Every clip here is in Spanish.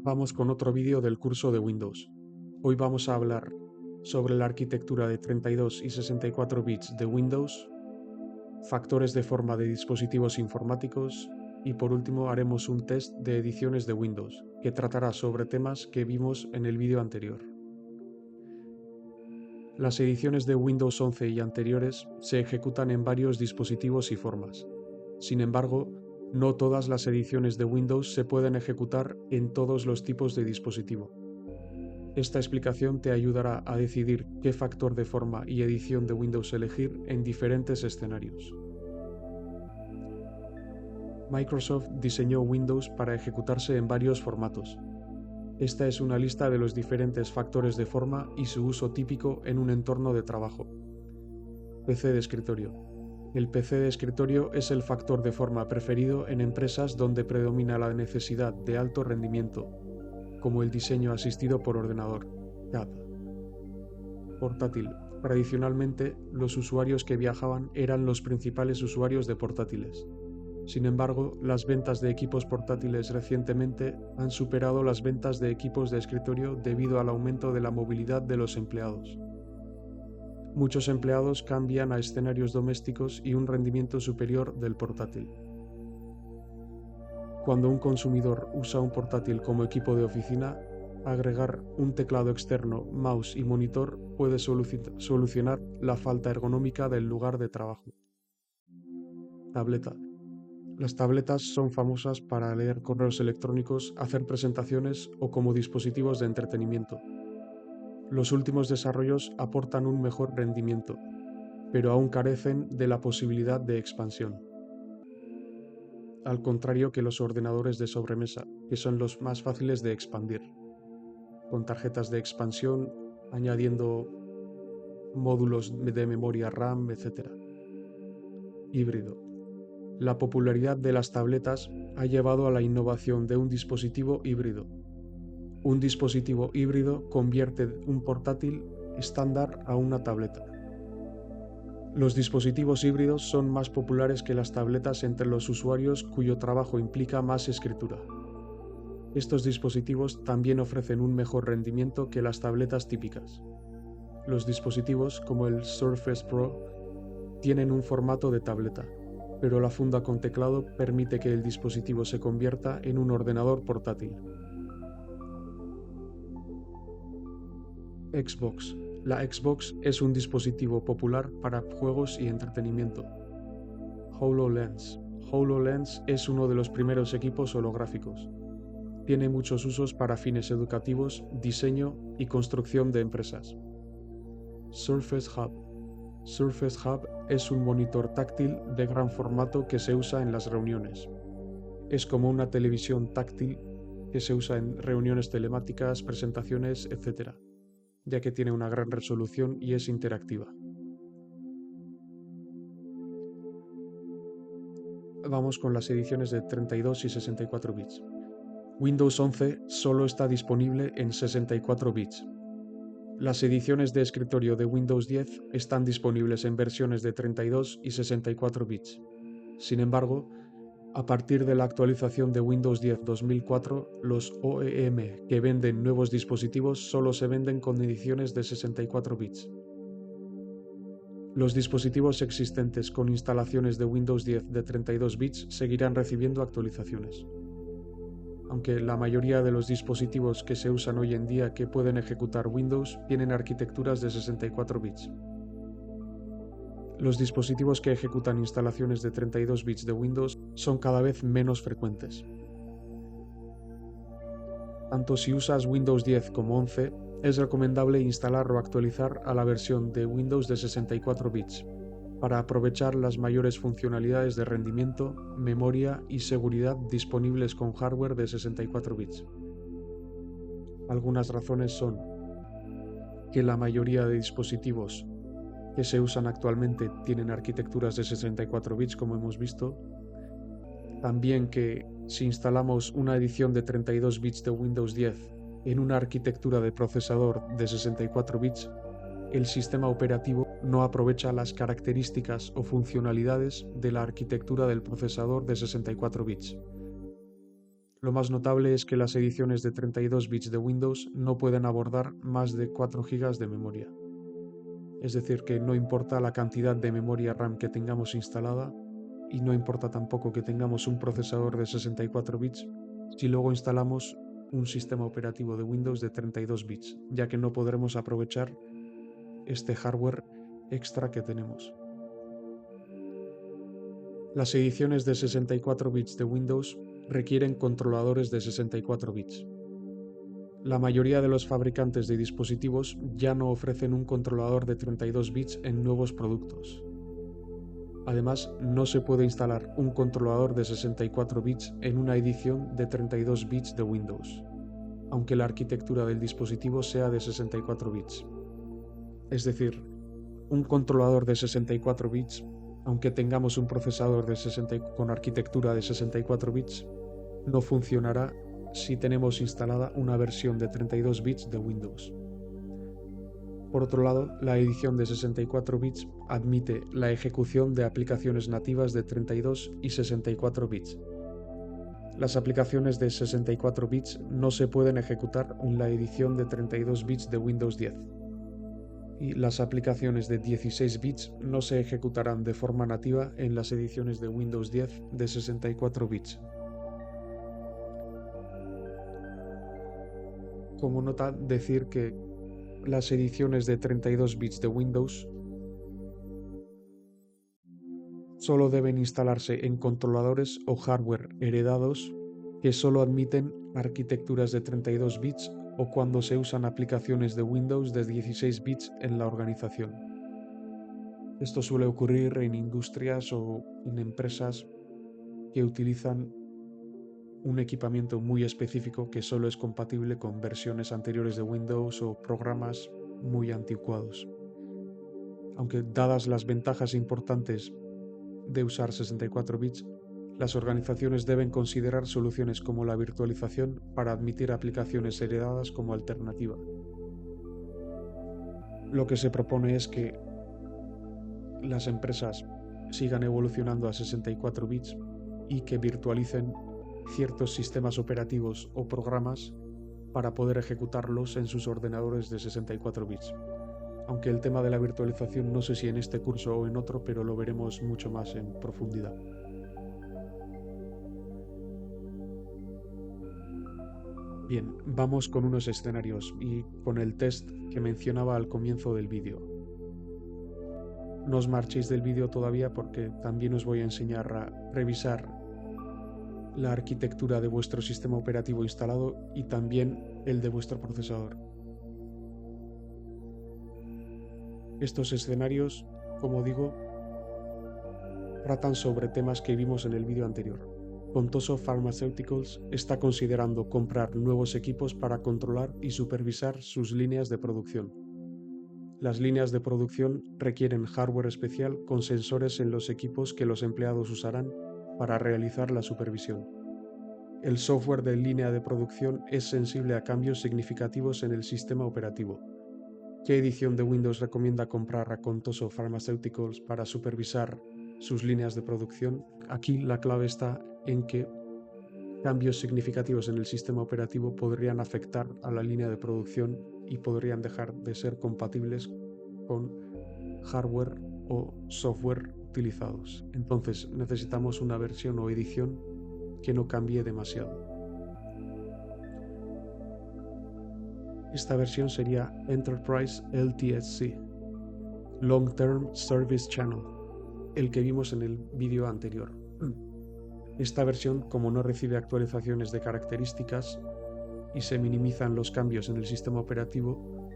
Vamos con otro vídeo del curso de Windows. Hoy vamos a hablar sobre la arquitectura de 32 y 64 bits de Windows, factores de forma de dispositivos informáticos y por último haremos un test de ediciones de Windows, que tratará sobre temas que vimos en el vídeo anterior. Las ediciones de Windows 11 y anteriores se ejecutan en varios dispositivos y formas. Sin embargo, no todas las ediciones de Windows se pueden ejecutar en todos los tipos de dispositivo. Esta explicación te ayudará a decidir qué factor de forma y edición de Windows elegir en diferentes escenarios. Microsoft diseñó Windows para ejecutarse en varios formatos. Esta es una lista de los diferentes factores de forma y su uso típico en un entorno de trabajo. PC de escritorio. El PC de escritorio es el factor de forma preferido en empresas donde predomina la necesidad de alto rendimiento, como el diseño asistido por ordenador, CAD. Portátil. Tradicionalmente, los usuarios que viajaban eran los principales usuarios de portátiles. Sin embargo, las ventas de equipos portátiles recientemente han superado las ventas de equipos de escritorio debido al aumento de la movilidad de los empleados. Muchos empleados cambian a escenarios domésticos y un rendimiento superior del portátil. Cuando un consumidor usa un portátil como equipo de oficina, agregar un teclado externo, mouse y monitor puede solucionar la falta ergonómica del lugar de trabajo. Tableta. Las tabletas son famosas para leer correos electrónicos, hacer presentaciones o como dispositivos de entretenimiento. Los últimos desarrollos aportan un mejor rendimiento, pero aún carecen de la posibilidad de expansión. Al contrario que los ordenadores de sobremesa, que son los más fáciles de expandir, con tarjetas de expansión, añadiendo módulos de memoria RAM, etc. Híbrido. La popularidad de las tabletas ha llevado a la innovación de un dispositivo híbrido. Un dispositivo híbrido convierte un portátil estándar a una tableta. Los dispositivos híbridos son más populares que las tabletas entre los usuarios cuyo trabajo implica más escritura. Estos dispositivos también ofrecen un mejor rendimiento que las tabletas típicas. Los dispositivos, como el Surface Pro, tienen un formato de tableta, pero la funda con teclado permite que el dispositivo se convierta en un ordenador portátil. Xbox. La Xbox es un dispositivo popular para juegos y entretenimiento. HoloLens. HoloLens es uno de los primeros equipos holográficos. Tiene muchos usos para fines educativos, diseño y construcción de empresas. Surface Hub. Surface Hub es un monitor táctil de gran formato que se usa en las reuniones. Es como una televisión táctil que se usa en reuniones telemáticas, presentaciones, etc., ya que tiene una gran resolución y es interactiva. Vamos con las ediciones de 32 y 64 bits. Windows 11 solo está disponible en 64 bits. Las ediciones de escritorio de Windows 10 están disponibles en versiones de 32 y 64 bits. Sin embargo, a partir de la actualización de Windows 10 2004, los OEM que venden nuevos dispositivos solo se venden con ediciones de 64 bits. Los dispositivos existentes con instalaciones de Windows 10 de 32 bits seguirán recibiendo actualizaciones. Aunque la mayoría de los dispositivos que se usan hoy en día que pueden ejecutar Windows tienen arquitecturas de 64 bits. Los dispositivos que ejecutan instalaciones de 32 bits de Windows son cada vez menos frecuentes. Tanto si usas Windows 10 como 11, es recomendable instalar o actualizar a la versión de Windows de 64 bits, para aprovechar las mayores funcionalidades de rendimiento, memoria y seguridad disponibles con hardware de 64 bits. Algunas razones son que la mayoría de dispositivos que se usan actualmente tienen arquitecturas de 64 bits, como hemos visto. También que si instalamos una edición de 32 bits de Windows 10 en una arquitectura de procesador de 64 bits, el sistema operativo no aprovecha las características o funcionalidades de la arquitectura del procesador de 64 bits. Lo más notable es que las ediciones de 32 bits de Windows no pueden abordar más de 4 GB de memoria. Es decir, que no importa la cantidad de memoria RAM que tengamos instalada y no importa tampoco que tengamos un procesador de 64 bits si luego instalamos un sistema operativo de Windows de 32 bits, ya que no podremos aprovechar este hardware extra que tenemos. Las ediciones de 64 bits de Windows requieren controladores de 64 bits. La mayoría de los fabricantes de dispositivos ya no ofrecen un controlador de 32 bits en nuevos productos. Además, no se puede instalar un controlador de 64 bits en una edición de 32 bits de Windows, aunque la arquitectura del dispositivo sea de 64 bits. Es decir, un controlador de 64 bits, aunque tengamos un procesador con arquitectura de 64 bits, no funcionará si tenemos instalada una versión de 32 bits de Windows. Por otro lado, la edición de 64 bits admite la ejecución de aplicaciones nativas de 32 y 64 bits. Las aplicaciones de 64 bits no se pueden ejecutar en la edición de 32 bits de Windows 10. Y las aplicaciones de 16 bits no se ejecutarán de forma nativa en las ediciones de Windows 10 de 64 bits. Como nota, decir que las ediciones de 32 bits de Windows solo deben instalarse en controladores o hardware heredados que solo admiten arquitecturas de 32 bits o cuando se usan aplicaciones de Windows de 16 bits en la organización. Esto suele ocurrir en industrias o en empresas que utilizan un equipamiento muy específico que solo es compatible con versiones anteriores de Windows o programas muy anticuados. Aunque dadas las ventajas importantes de usar 64 bits, las organizaciones deben considerar soluciones como la virtualización para admitir aplicaciones heredadas como alternativa. Lo que se propone es que las empresas sigan evolucionando a 64 bits y que virtualicen ciertos sistemas operativos o programas para poder ejecutarlos en sus ordenadores de 64 bits. Aunque el tema de la virtualización no sé si en este curso o en otro, pero lo veremos mucho más en profundidad. Bien, vamos con unos escenarios y con el test que mencionaba al comienzo del vídeo. No os marchéis del vídeo todavía porque también os voy a enseñar a revisar la arquitectura de vuestro sistema operativo instalado y también el de vuestro procesador. Estos escenarios, como digo, tratan sobre temas que vimos en el vídeo anterior. Contoso Pharmaceuticals está considerando comprar nuevos equipos para controlar y supervisar sus líneas de producción. Las líneas de producción requieren hardware especial con sensores en los equipos que los empleados usarán para realizar la supervisión. El software de línea de producción es sensible a cambios significativos en el sistema operativo. ¿Qué edición de Windows recomienda comprar a Contoso Pharmaceuticals para supervisar sus líneas de producción? Aquí la clave está en que cambios significativos en el sistema operativo podrían afectar a la línea de producción y podrían dejar de ser compatibles con hardware o software utilizados. Entonces necesitamos una versión o edición que no cambie demasiado. Esta versión sería Enterprise LTSC, Long Term Service Channel, el que vimos en el vídeo anterior. Esta versión, como no recibe actualizaciones de características y se minimizan los cambios en el sistema operativo,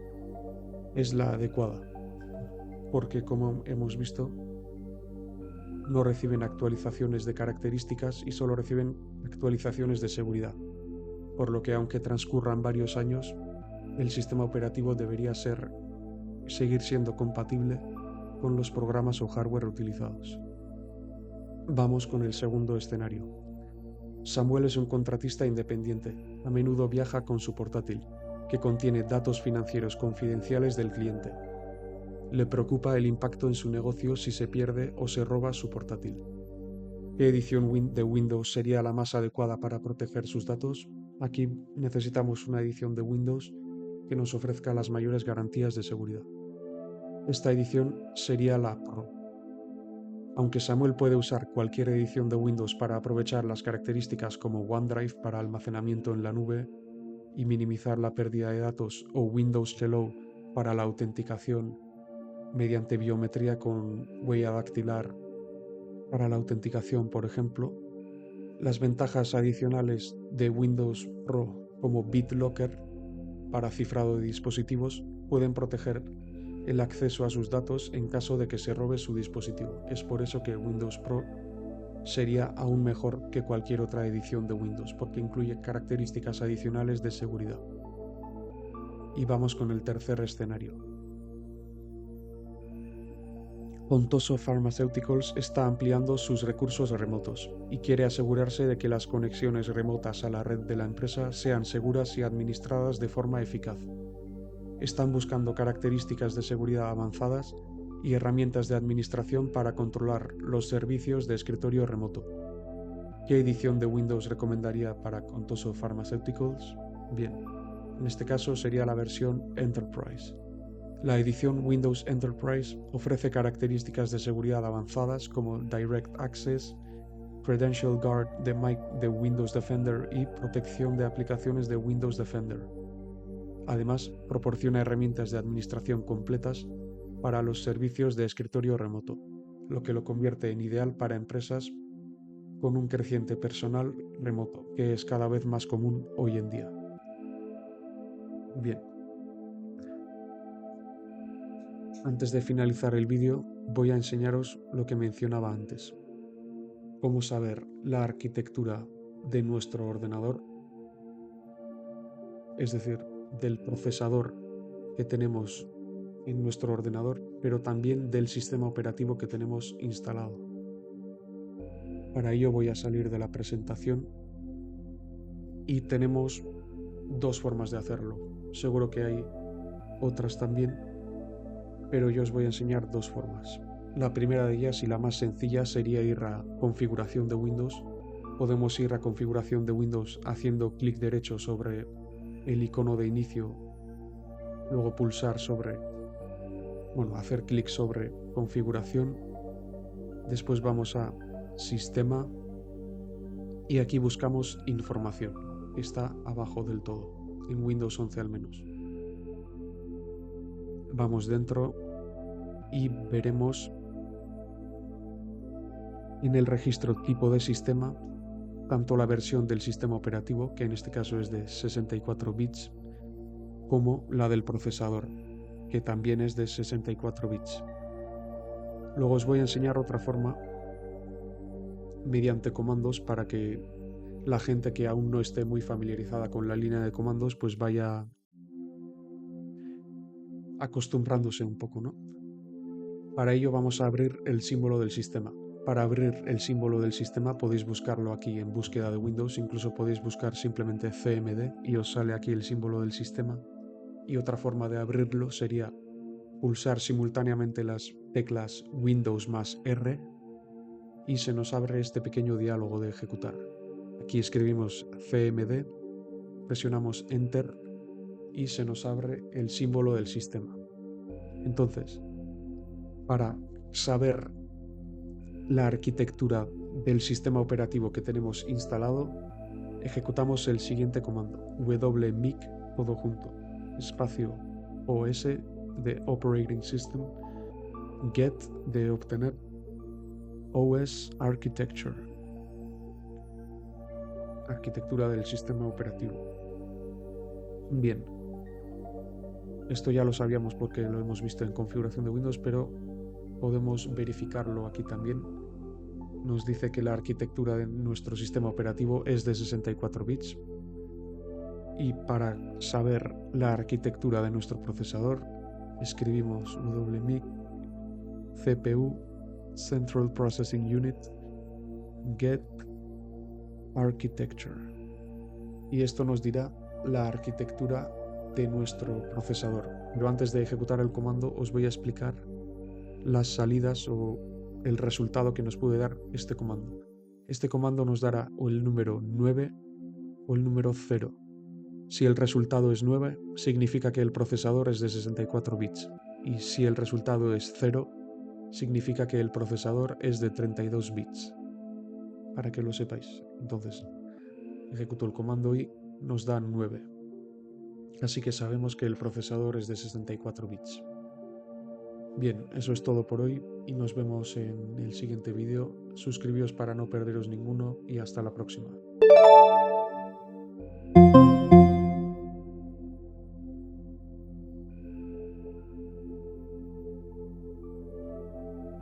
es la adecuada, porque como hemos visto, no reciben actualizaciones de características y solo reciben actualizaciones de seguridad, por lo que aunque transcurran varios años, el sistema operativo debería seguir siendo compatible con los programas o hardware utilizados. Vamos con el segundo escenario. Samuel es un contratista independiente. A menudo viaja con su portátil, que contiene datos financieros confidenciales del cliente. Le preocupa el impacto en su negocio si se pierde o se roba su portátil. ¿Qué edición de Windows sería la más adecuada para proteger sus datos? Aquí necesitamos una edición de Windows que nos ofrezca las mayores garantías de seguridad. Esta edición sería la Pro. Aunque Samuel puede usar cualquier edición de Windows para aprovechar las características como OneDrive para almacenamiento en la nube y minimizar la pérdida de datos, o Windows Hello para la autenticación mediante biometría con huella dactilar para la autenticación, por ejemplo, las ventajas adicionales de Windows Pro como BitLocker para cifrado de dispositivos pueden proteger el acceso a sus datos en caso de que se robe su dispositivo. Es por eso que Windows Pro sería aún mejor que cualquier otra edición de Windows, porque incluye características adicionales de seguridad. Y vamos con el tercer escenario. Ontoso Pharmaceuticals está ampliando sus recursos remotos y quiere asegurarse de que las conexiones remotas a la red de la empresa sean seguras y administradas de forma eficaz. Están buscando características de seguridad avanzadas y herramientas de administración para controlar los servicios de escritorio remoto. ¿Qué edición de Windows recomendaría para Ontoso Pharmaceuticals? Bien, en este caso sería la versión Enterprise. La edición Windows Enterprise ofrece características de seguridad avanzadas como Direct Access, Credential Guard de Windows Defender y protección de aplicaciones de Windows Defender. Además, proporciona herramientas de administración completas para los servicios de escritorio remoto, lo que lo convierte en ideal para empresas con un creciente personal remoto, que es cada vez más común hoy en día. Bien. Antes de finalizar el vídeo, voy a enseñaros lo que mencionaba antes. Cómo saber la arquitectura de nuestro ordenador, es decir, del procesador que tenemos en nuestro ordenador, pero también del sistema operativo que tenemos instalado. Para ello voy a salir de la presentación y tenemos dos formas de hacerlo. Seguro que hay otras también, pero yo os voy a enseñar dos formas. La primera de ellas y la más sencilla sería ir a configuración de Windows. Podemos ir a configuración de Windows haciendo clic derecho sobre el icono de inicio, luego hacer clic sobre configuración, después vamos a sistema y aquí buscamos información, que está abajo del todo, en Windows 11 al menos. Vamos dentro y veremos en el registro tipo de sistema tanto la versión del sistema operativo, que en este caso es de 64 bits, como la del procesador, que también es de 64 bits. Luego os voy a enseñar otra forma mediante comandos para que la gente que aún no esté muy familiarizada con la línea de comandos pues vaya acostumbrándose un poco, ¿no? Para ello vamos a abrir el símbolo del sistema. Para abrir el símbolo del sistema podéis buscarlo aquí en búsqueda de Windows, incluso podéis buscar simplemente CMD y os sale aquí el símbolo del sistema. Y otra forma de abrirlo sería pulsar simultáneamente las teclas Windows más R y se nos abre este pequeño diálogo de ejecutar. Aquí escribimos CMD, presionamos Enter y se nos abre el símbolo del sistema. Entonces, para saber la arquitectura del sistema operativo que tenemos instalado, ejecutamos el siguiente comando: wmic, todo junto, espacio OS de Operating System, get de obtener, OS Architecture, arquitectura del sistema operativo. Bien, esto ya lo sabíamos porque lo hemos visto en configuración de Windows, pero podemos verificarlo aquí también. Nos dice que la arquitectura de nuestro sistema operativo es de 64 bits. Y para saber la arquitectura de nuestro procesador, escribimos wmic CPU Central Processing Unit get architecture. Y esto nos dirá la arquitectura de nuestro procesador. Pero antes de ejecutar el comando os voy a explicar las salidas o el resultado que nos puede dar este comando. Este comando nos dará o el número 9 o el número 0. Si el resultado es 9, significa que el procesador es de 64 bits. Y si el resultado es 0, significa que el procesador es de 32 bits. Para que lo sepáis. Entonces, ejecuto el comando y nos da 9. Así que sabemos que el procesador es de 64 bits. Bien, eso es todo por hoy y nos vemos en el siguiente vídeo. Suscribíos para no perderos ninguno y hasta la próxima.